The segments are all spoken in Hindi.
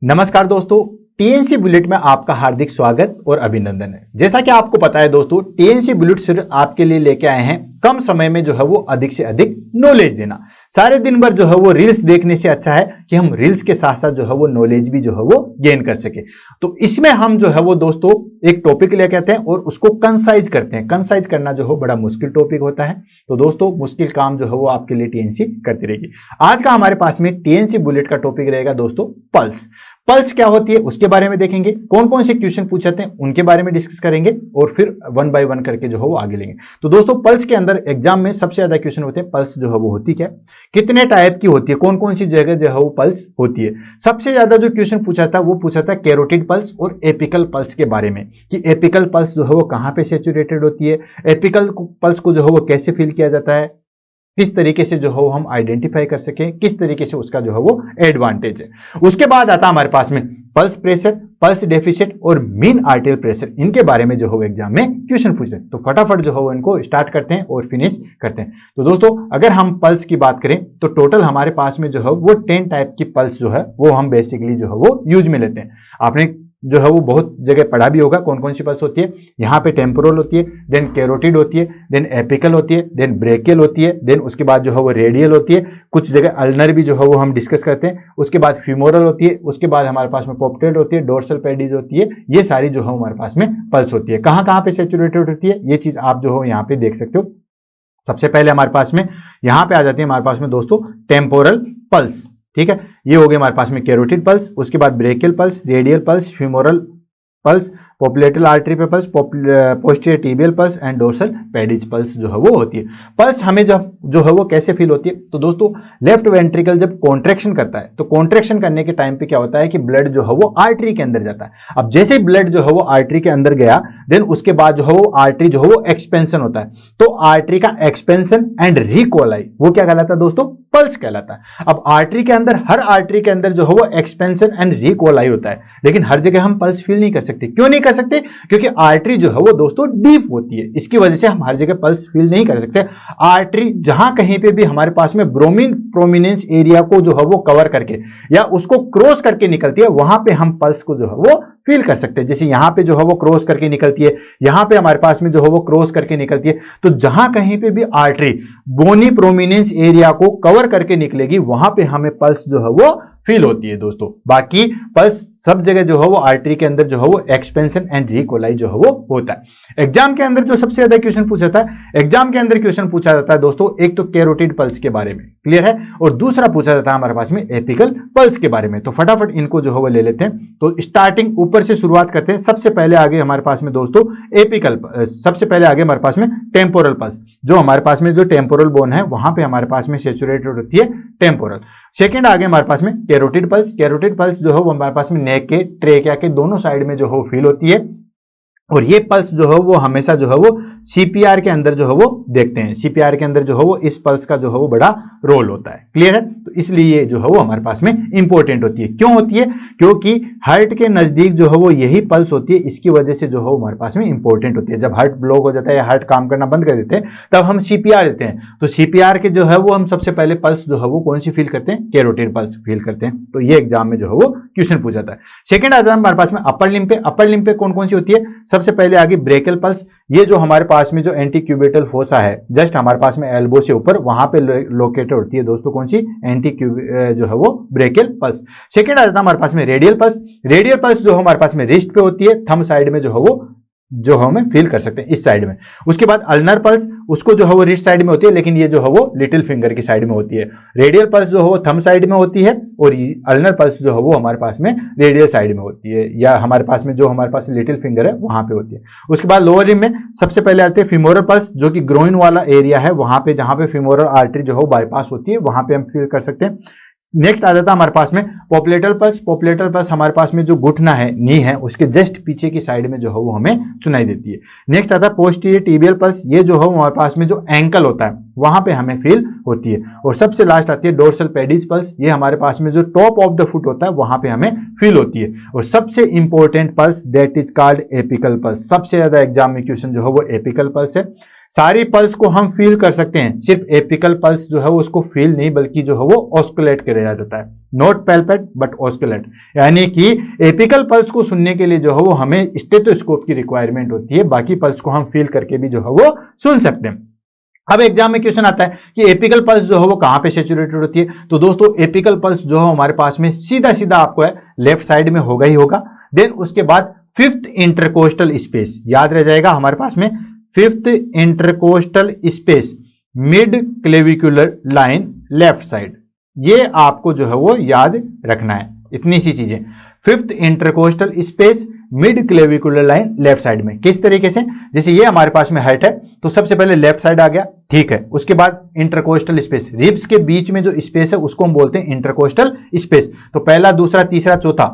नमस्कार दोस्तों, टीएनसी बुलेट में आपका हार्दिक स्वागत और अभिनंदन है। जैसा कि आपको पता है दोस्तों, टीएनसी बुलेट सिर्फ आपके लिए लेके आए हैं कम समय में जो है वो अधिक से अधिक नॉलेज देना। सारे दिन भर जो है वो रील्स देखने से अच्छा है कि हम रील्स के साथ साथ जो है वो नॉलेज भी जो है वो गेन कर सके। तो इसमें हम जो है वो दोस्तों एक टॉपिक लेके आते हैं और उसको कंसाइज करते हैं। कंसाइज करना जो है बड़ा मुश्किल टॉपिक होता है, तो दोस्तों मुश्किल काम जो है वो आपके लिए टीएनसी करती रहेगी। आज का हमारे पास में टीएनसी बुलेट का टॉपिक रहेगा दोस्तों पल्स। पल्स क्या होती है उसके बारे में देखेंगे, कौन कौन से क्वेश्चन पूछते हैं उनके बारे में डिस्कस करेंगे और फिर वन बाय वन करके जो है वो आगे लेंगे। तो दोस्तों पल्स के अंदर एग्जाम में सबसे ज्यादा क्वेश्चन होते हैं पल्स जो है वो होती क्या, कितने टाइप की होती है, कौन कौन सी जगह जो है वो पल्स होती है। सबसे ज्यादा जो क्वेश्चन पूछा था वो पूछा था कैरोटिड पल्स और एपिकल पल्स के बारे में कि एपिकल पल्स जो है वो कहां पे सैचुरेटेड होती है, एपिकल पल्स को जो है वो कैसे फील किया जाता है, किस तरीके से जो है हम आइडेंटिफाई कर सकें, किस तरीके से उसका जो है वो एडवांटेज है। उसके बाद आता हमारे पास में पल्स प्रेशर, पल्स डेफिसिट और मीन आर्टेरियल प्रेशर। इनके बारे में जो है एग्जाम में क्वेश्चन पूछ रहे हैं, तो फटाफट जो है वो इनको स्टार्ट करते हैं और फिनिश करते हैं। तो दोस्तों अगर हम पल्स की बात करें तो टोटल हमारे पास में जो है वो 10 टाइप की पल्स जो है वो हम बेसिकली जो है वो यूज में लेते हैं। आपने जो है वो बहुत जगह पढ़ा भी होगा कौन कौन सी पल्स होती है। यहाँ पे टेम्पोरल होती है, देन कैरोटिड होती है, देन एपिकल होती है, देन ब्रेकियल होती है, देन उसके बाद जो है वो रेडियल होती है, कुछ जगह अल्नर भी जो है वो हम डिस्कस करते हैं। उसके बाद फीमोरल होती है, उसके बाद हमारे पास में पोप्टेल होती है, डोर्सल पेडिज होती है। ये सारी जो है हमारे पास में पल्स होती है। कहाँ कहाँ पे सैचुरेटेड होती है ये चीज आप जो है यहाँ पे देख सकते हो। सबसे पहले हमारे पास में यहाँ पे आ जाती है हमारे पास में दोस्तों टेम्पोरल पल्स। ठीक है, ये हो गए हमारे पास में कैरोटिड पल्स, उसके बाद brachial pulse, radial pulse, femoral pulse, popliteal artery पे pulse, posterior tibial pulse and dorsalis pedis pulse जो है वो होती है। पल्स हमें जब जो है वो कैसे फील होती है, तो दोस्तों लेफ्ट वेंट्रिकल जब कॉन्ट्रैक्शन करता है तो कॉन्ट्रैक्शन करने के टाइम पे क्या होता है कि ब्लड जो है वो आर्टरी के अंदर जाता है। अब जैसे ही ब्लड जो है वो आर्टरी के अंदर गया, देन उसके बाद जो है वो आर्टरी जो है वो एक्सपेंशन होता है। तो आर्टरी का एक्सपेंशन एंड रिकोलाई वो क्या कहलाता है दोस्तों, पल्स कहलाता है। अब आर्टरी के अंदर, हर आर्टरी के अंदर जो है वो एक्सपेंशन एंड रिकोलाई होता है, लेकिन हर जगह हम पल्स फील नहीं कर सकते। क्यों नहीं कर सकते? क्योंकि आर्टरी जो है वो दोस्तों डीप होती है, इसकी वजह से हम हर जगह पल्स फील नहीं कर सकते। आर्टरी जहां कहीं पे भी हमारे पास में ब्रोमीन प्रोमिनेंस एरिया को जो है वो कवर करके या उसको क्रॉस करके निकलती है, वहां पे हम पल्स को जो है वो फील कर सकते हैं। जैसे यहां पे जो है वो क्रॉस करके निकलती है, यहां पे हमारे पास में जो है वो क्रॉस करके निकलती है। तो जहां कहीं पे भी आर्टरी बोनी प्रोमिनेंस एरिया को कवर करके निकलेगी, वहां पे हमें पल्स जो है वो फील होती है दोस्तों। बाकी पल्स सब जगह जो है वो आर्टरी के अंदर जो है वो एक्सपेंशन एंड रिकोलाई जो है वो होता है। एग्जाम के अंदर जो सबसे ज्यादा क्वेश्चन पूछा था, एग्जाम के अंदर क्वेश्चन पूछा जाता है दोस्तों, एक तो कैरोटिड पल्स के बारे में, क्लियर है, और दूसरा पूछा जाता है हमारे पास में एपिकल पल्स के बारे में। तो फटाफट इनको जो है वो ले लेते हैं। तो स्टार्टिंग ऊपर से शुरुआत करते हैं। सबसे पहले आगे हमारे पास में दोस्तों एपिकल, सबसे पहले आगे हमारे पास में टेम्पोरल पल्स। जो हमारे पास में जो टेम्पोरल बोन है वहां पे हमारे पास में सैचुरेटेड होती है टेम्पोरल। सेकंड आगे हमारे पास में कैरोटिड पल्स। कैरोटिड पल्स जो है वो हमारे पास में नेक के, ट्रेकिया के दोनों साइड में जो है फील होती है, और ये पल्स जो है वो हमेशा जो है वो सीपीआर के अंदर जो है वो देखते हैं। सीपीआर के अंदर जो है वो इस पल्स का जो है वो बड़ा रोल होता है, क्लियर है। तो इसलिए जो है वो हमारे पास में इंपॉर्टेंट होती है। क्यों होती है? क्योंकि हार्ट के नजदीक जो है वो यही पल्स होती है, इसकी वजह से जो है हमारे पास में इंपॉर्टेंट होती है। जब हार्ट ब्लॉक हो जाता है या हार्ट काम करना बंद कर देते हैं तब हम सीपीआर देते हैं। तो सीपीआर के जो है वो हम सबसे पहले पल्स जो है वो कौन सी फील करते हैं, कैरोटिड पल्स फील करते हैं। तो ये एग्जाम में जो है वो क्वेश्चन पूछा जाता है। सेकंड आ जाता है हमारे पास में अपर लिम्ब पे। अपर लिम्ब पे कौन कौन सी होती है? सबसे पहले आगे ब्रेकियल पल्स। ये जो हमारे पास में जो एंटी क्यूबिटल फोसा है, जस्ट हमारे पास में एल्बो से ऊपर वहां पे लोकेटेड होती है दोस्तों, कौन सी? एंटी जो है वो ब्रेकियल पल्स। सेकंड आ जाता है हमारे पास में रेडियल पल्स। रेडियल पल्स जो हमारे पास में रिस्ट पे होती है, थंब साइड में जो है वो जो हमें फील कर सकते हैं इस साइड में। उसके बाद अल्नर पल्स, उसको जो है वो रिस्ट साइड में होती है, लेकिन ये जो है वो लिटिल फिंगर की साइड में होती है। रेडियल पल्स जो है वो थंब साइड में होती है, और अल्नर पल्स जो है वो हमारे पास में रेडियल साइड में होती है, या हमारे पास में जो हमारे पास लिटिल फिंगर है वहां पे होती है। उसके बाद लोअर लिम्ब में सबसे पहले आते हैं फीमोरल पल्स, जो कि ग्रोइन वाला एरिया है, वहां पे जहां पे फीमोरल आर्टरी जो है बाईपास होती है, वहां पे हम फील कर सकते हैं। नेक्स्ट आ जाता है हमारे पास में पोप्लेटल पल्स। पोप्लेटल पल्स हमारे पास में जो घुटना है, नी है, उसके जस्ट पीछे की साइड में जो है वो हमें सुनाई देती है। नेक्स्ट आता है पोस्टीरियर टिबियल पल्स। ये जो है हमारे पास में जो एंकल होता है वहां पे हमें फील होती है। और सबसे लास्ट आती है डोर्सल पेडिज पल्स, ये हमारे पास में जो टॉप ऑफ द फुट होता है वहां पे हमें फील होती है। और सबसे important pulse that is called apical pulse, सबसे ज्यादा एग्जाम में क्वेश्चन जो है वो एपिकल पल्स है। सारी पल्स को हम फील कर सकते हैं, सिर्फ एपिकल पल्स जो है उसको फील नहीं बल्कि जो है वो ऑस्कुलेट किया जाता है, नॉट पैल्पेट बट ऑस्कुलेट, यानी कि एपिकल पल्स को सुनने के लिए जो है वो हमें स्टेथोस्कोप की रिक्वायरमेंट होती है, बाकी पल्स को हम फील करके भी जो है वो सुन सकते हैं। अब एग्जाम में क्वेश्चन आता है कि एपिकल पल्स जो है वो कहां पे सैचुरेटेड होती है, तो दोस्तों एपिकल पल्स जो है हमारे पास में सीधा सीधा आपको है लेफ्ट साइड में होगा ही होगा। देन उसके बाद फिफ्थ इंटरकोस्टल स्पेस, याद रह जाएगा हमारे पास में fifth intercostal space mid clavicular line left side, ये आपको जो है वो याद रखना है, इतनी सी चीजें। Fifth intercostal space mid clavicular line left side में, किस तरीके से, जैसे ये हमारे पास में हाइट है तो सबसे पहले लेफ्ट साइड आ गया, ठीक है। उसके बाद इंटरकोस्टल स्पेस, रिब्स के बीच में जो स्पेस है उसको हम बोलते हैं इंटरकोस्टल स्पेस। तो पहला, दूसरा, तीसरा, चौथा,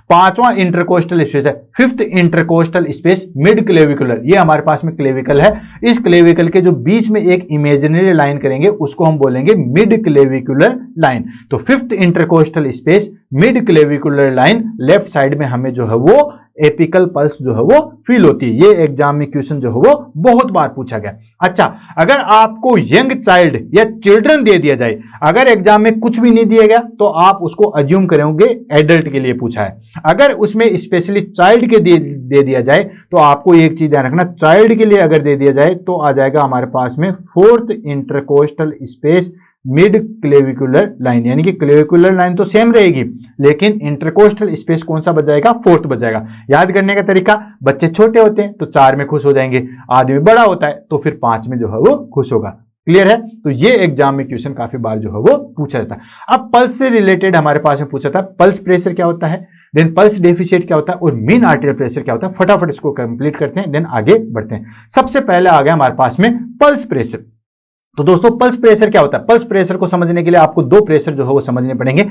पांचवा इंटरकोस्टल स्पेस है fifth intercostal space mid clavicular, ये हमारे पास में क्लेविकल है। इस क्लेविकल के जो बीच में एक इमेजिनरी लाइन करेंगे उसको हम बोलेंगे मिड क्लेविकुलर लाइन। तो fifth intercostal space mid clavicular line left side में हमें जो है वो एपिकल पल्स जो है वो फील होती है। ये एग्जाम में क्वेश्चन जो है वो बहुत बार पूछा गया। अच्छा, अगर आपको यंग चाइल्ड या चिल्ड्रन दे दिया जाए, अगर एग्जाम में कुछ भी नहीं दिया गया तो आप उसको अज्यूम करेंगे एडल्ट के लिए पूछा है। अगर उसमें स्पेशली चाइल्ड के दे दिया जाए तो आपको एक चीज ध्यान रखना, चाइल्ड के लिए अगर दे दिया जाए तो आ जाएगा हमारे पास में fourth intercostal space mid clavicular line, यानी कि क्लेविकुलर लाइन तो सेम रहेगी लेकिन इंटरकोस्टल स्पेस कौन सा बच जाएगा, फोर्थ बच जाएगा। याद करने का तरीका, बच्चे छोटे होते हैं तो 4 में खुश हो जाएंगे, आदमी बड़ा होता है तो फिर 5 में जो है वो खुश होगा। क्लियर है? तो ये एग्जाम में क्वेश्चन काफी बार जो है वो पूछा जाता है। अब पल्स से रिलेटेड हमारे पास में पूछा था, पल्स प्रेशर क्या होता है, देन पल्स डेफिशिएट क्या होता है और मीन आर्टेरियल प्रेशर क्या होता है। फटाफट इसको कंप्लीट करते हैं, देन आगे बढ़ते हैं। सबसे पहले आ गया हमारे पास में पल्स प्रेशर। तो दोस्तों पल्स प्रेशर क्या होता है, पल्स प्रेशर को समझने के लिए आपको 2 प्रेशर जो है वो समझने पड़ेंगे,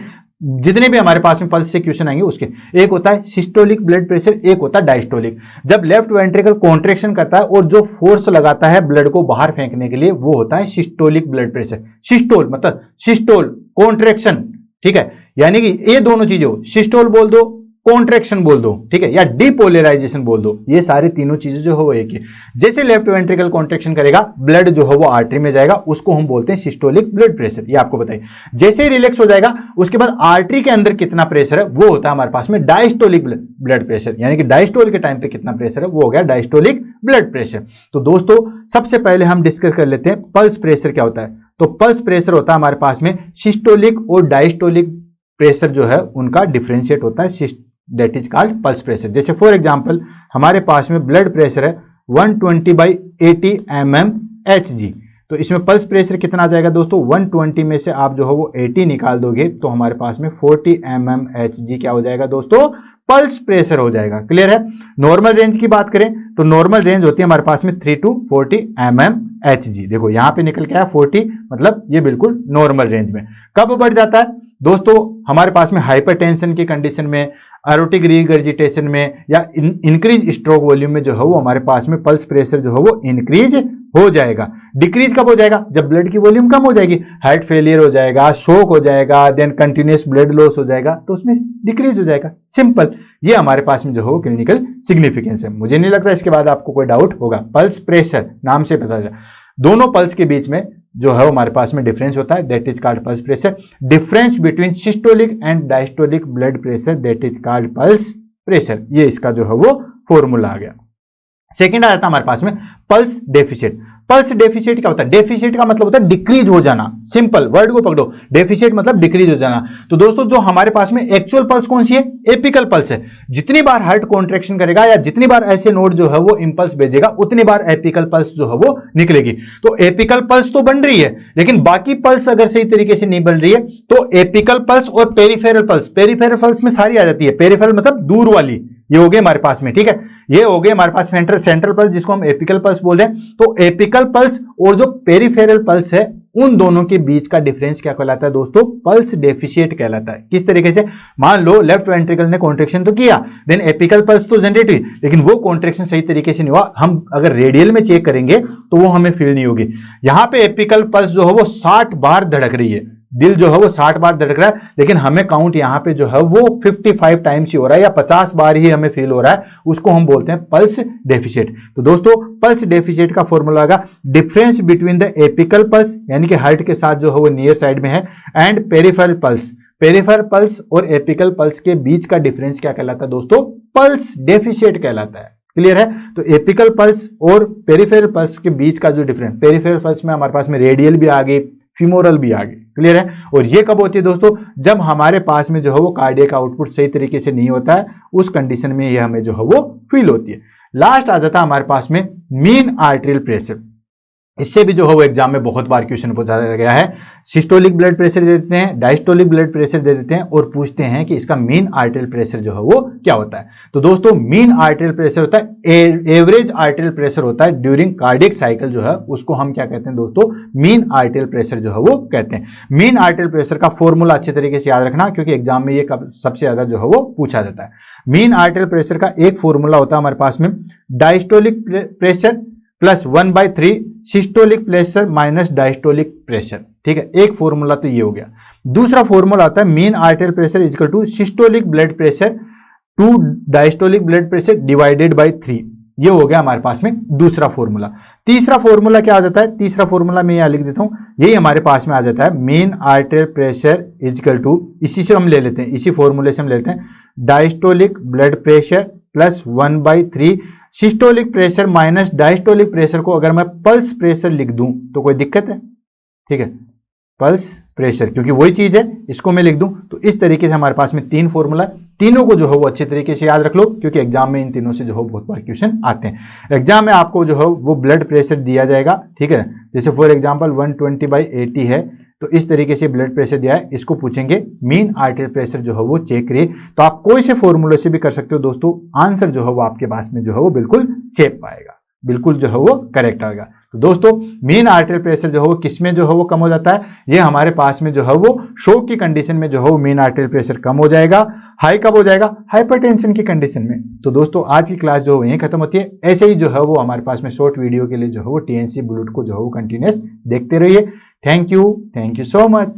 जितने भी हमारे पास में पल्स से क्वेश्चन आएंगे उसके। एक होता है सिस्टोलिक ब्लड प्रेशर, एक होता है डायस्टोलिक। जब लेफ्ट वेंट्रिकल कॉन्ट्रैक्शन करता है और जो फोर्स लगाता है ब्लड को बाहर फेंकने के लिए वो होता है सिस्टोलिक ब्लड प्रेशर। सिस्टोल मतलब सिस्टोल कॉन्ट्रैक्शन, ठीक है, यानी कि ये दोनों चीजें हो, सिस्टोल बोल दो, कॉन्ट्रैक्शन बोल दो, ठीक है, या डीपोलराइजेशन बोल दो, ये सारी तीनों चीजें जो है वो एक ही। जैसे लेफ्ट वेंट्रिकल कॉन्ट्रैक्शन करेगा ब्लड जो है वो आर्टरी में जाएगा, उसको हम बोलते हैं सिस्टोलिक ब्लड प्रेशर, ये आपको बताइए। जैसे ही रिलैक्स हो जाएगा उसके बाद आर्टरी के अंदर कितना प्रेशर है वो होता है हमारे पास में डायस्टोलिक ब्लड प्रेशर, यानी कि डायस्टोल के टाइम पे कितना प्रेशर है वो हो गया डायस्टोलिक ब्लड प्रेशर। तो दोस्तों सबसे पहले हम डिस्कस कर लेते हैं पल्स प्रेशर क्या होता है। तो पल्स प्रेशर होता है हमारे पास में सिस्टोलिक और डायस्टोलिक प्रेशर जो है उनका डिफरेंशिएट होता है, that is called pulse pressure. जैसे फॉर एग्जांपल हमारे पास में ब्लड प्रेशर है 120/80 mmHg, तो इसमें पल्स प्रेशर कितना आ जाएगा दोस्तों, 120 में से आप जो है वो 80 निकाल दोगे तो हमारे पास में 40 mmHg क्या हो जाएगा दोस्तों, पल्स प्रेशर हो जाएगा। क्लियर है? नॉर्मल रेंज की बात करें तो नॉर्मल रेंज होती है हमारे पास में 3 to 40 mmHg। देखो यहां पे निकल के आया 40, मतलब ये बिल्कुल नॉर्मल रेंज में। कब बढ़ जाता है दोस्तों, हमारे पास में हाइपरटेंशन की कंडीशन में, एरोटिक रीगर्जिटेशन में या इंक्रीज स्ट्रोक वॉल्यूम में जो है वो हमारे पास में पल्स प्रेशर जो है वो इंक्रीज हो जाएगा। डिक्रीज कब हो जाएगा, जब ब्लड की वॉल्यूम कम हो जाएगी, हार्ट फेलियर हो जाएगा, शोक हो जाएगा, देन कंटिन्यूअस ब्लड लॉस हो जाएगा तो उसमें डिक्रीज हो जाएगा। सिंपल, ये हमारे पास में जो है वो क्लिनिकल सिग्निफिकेंस है। मुझे नहीं लगता इसके बाद आपको कोई डाउट होगा। पल्स प्रेशर नाम से पता चला, दोनों पल्स के बीच में जो है हमारे पास में डिफरेंस होता है, that is called pulse pressure. Difference between systolic and diastolic blood pressure, that is called pulse pressure. ये इसका जो है वो फॉर्मूला आ गया। सेकंड आ जाता है हमारे पास में पल्स डेफिशिएट। पल्स डेफिशिएट क्या होता है, डेफिशिएट का मतलब होता है डिक्रीज हो जाना। सिंपल वर्ड को पकड़ो, डेफिशिएट मतलब डिक्रीज हो जाना। तो दोस्तों जो हमारे पास में एक्चुअल पल्स कौन सी है, एपिकल पल्स है। जितनी बार हार्ट कॉन्ट्रैक्शन करेगा या जितनी बार ऐसे नोड जो है वो इंपल्स भेजेगा उतनी बार एपिकल पल्स जो है वो निकलेगी। तो एपिकल पल्स तो बन रही है लेकिन बाकी पल्स अगर सही तरीके से नहीं बन रही है तो एपिकल पल्स और पेरिफेरल पल्स, पेरिफेरल पल्स में सारी आ जाती है, पेरिफेरल मतलब दूर वाली, ये हो गए हमारे पास में, ठीक है, ये हो गए हमारे पास सेंट्रल पल्स जिसको हम एपिकल पल्स बोल रहे हैं। तो एपिकल पल्स और जो पेरिफेरल पल्स है उन दोनों के बीच का डिफरेंस क्या कहलाता है दोस्तों? पल्स डेफिशिएट कहलाता है। किस तरीके से? मान लो लेफ्ट वेंट्रिकल ने कॉन्ट्रेक्शन तो किया, देन एपिकल पल्स तो जनरेट हुई, लेकिन वो कॉन्ट्रेक्शन सही तरीके से नहीं हुआ। हम अगर रेडियल में चेक करेंगे तो वो हमें फील नहीं होगी। यहां पे एपिकल पल्स जो है वो 60 बार धड़क रही है, दिल जो है वो 60 बार धड़क रहा है, लेकिन हमें काउंट यहां पे जो है वो 55 टाइम्स ही हो रहा है या 50 बार ही हमें फील हो रहा है। उसको हम बोलते हैं पल्स डेफिशिएट। तो दोस्तों पल्स डेफिशिएट का फॉर्मूला होगा difference between the apical pulse, यानी कि हार्ट के साथ जो है वो नियर साइड में है, and peripheral pulse. Peripheral pulse और एपिकल पल्स के बीच का डिफरेंस क्या कहलाता है दोस्तों? पल्स डेफिशिएट कहलाता है। क्लियर है? तो एपिकल पल्स और पेरिफेरल पल्स के बीच का जो डिफरेंस, पेरिफेरल पल्स में हमारे पास में रेडियल भी आ गई, फीमोरल भी आ गई। क्लियर है? और ये कब होती है दोस्तों? जब हमारे पास में जो है वो कार्डियक आउटपुट सही तरीके से नहीं होता है, उस कंडीशन में ये हमें जो है वो फील होती है। लास्ट आ जाता है हमारे पास में मीन आर्टेरियल प्रेशर। इससे भी जो है वो एग्जाम में बहुत बार क्वेश्चन पूछा गया है। सिस्टोलिक ब्लड प्रेशर दे देते हैं, डायस्टोलिक ब्लड प्रेशर दे देते हैं और पूछते हैं कि इसका मीन आर्टेरियल प्रेशर जो है वो क्या होता है। तो दोस्तों मीन आर्टेरियल प्रेशर होता है, एवरेज आर्टेरियल प्रेशर होता है ड्यूरिंग कार्डियक साइकिल जो है उसको हम क्या कहते हैं दोस्तों? मीन आर्टेरियल प्रेशर जो है वो कहते हैं। मीन आर्टेरियल प्रेशर का फॉर्मूला अच्छे तरीके से याद रखना, क्योंकि एग्जाम में ये सबसे ज्यादा जो है वो पूछा जाता है। मीन आर्टेरियल प्रेशर का एक फॉर्मूला होता है हमारे पास में, diastolic pressure plus 1/3 systolic pressure minus diastolic pressure. ठीक है, एक फॉर्मूला तो ये हो गया। दूसरा फॉर्मूला होता है mean arterial pressure is equal to systolic blood pressure to diastolic blood pressure divided by 3। ये हो गया हमारे पास में दूसरा फॉर्मूला। तीसरा फॉर्मूला क्या आ जाता है? तीसरा फॉर्मूला मैं यहां लिख देता हूं, यही हमारे पास में आ जाता है, mean arterial pressure is equal to, इसी से हम ले लेते हैं, इसी फॉर्मूले से हम लेते हैं, diastolic blood pressure plus 1/3 systolic pressure minus diastolic pressure को अगर मैं पल्स प्रेशर लिख दूं तो कोई दिक्कत है? ठीक है, पल्स प्रेशर, क्योंकि वही चीज है, इसको मैं लिख दूं। तो इस तरीके से हमारे पास में 3 फॉर्मूला, तीनों को जो है वो अच्छे तरीके से याद रख लो, क्योंकि एग्जाम में इन तीनों से जो है बहुत बार क्वेश्चन आते हैं। एग्जाम में आपको जो है वो ब्लड प्रेशर दिया जाएगा। ठीक है, जैसे फॉर एग्जाम्पल 120/80 है, तो इस तरीके से ब्लड प्रेशर दिया है, इसको पूछेंगे मीन आर्टेरियल प्रेशर जो है वो चेक करिए। तो आप कोई से फॉर्मूले से भी कर सकते हो दोस्तों, आंसर जो है वो आपके पास में जो है वो बिल्कुल सेफ आएगा, बिल्कुल जो है वो करेक्ट आएगा। तो दोस्तों मीन आर्टेरियल प्रेशर जो है वो किसमें जो है वो कम हो जाता है? ये हमारे पास में जो है वो शॉक की कंडीशन में जो है वो मीन आर्टेरियल प्रेशर कम हो जाएगा। हाई कब हो जाएगा? हाइपरटेंशन की कंडीशन में। तो दोस्तों आज की क्लास जो है यहीं खत्म होती है। ऐसे ही जो है वो हमारे पास में शॉर्ट वीडियो के लिए जो है वो टीएनसी बुलेट को जो है वो कंटिन्यूअस देखते रहिए। Thank you so much.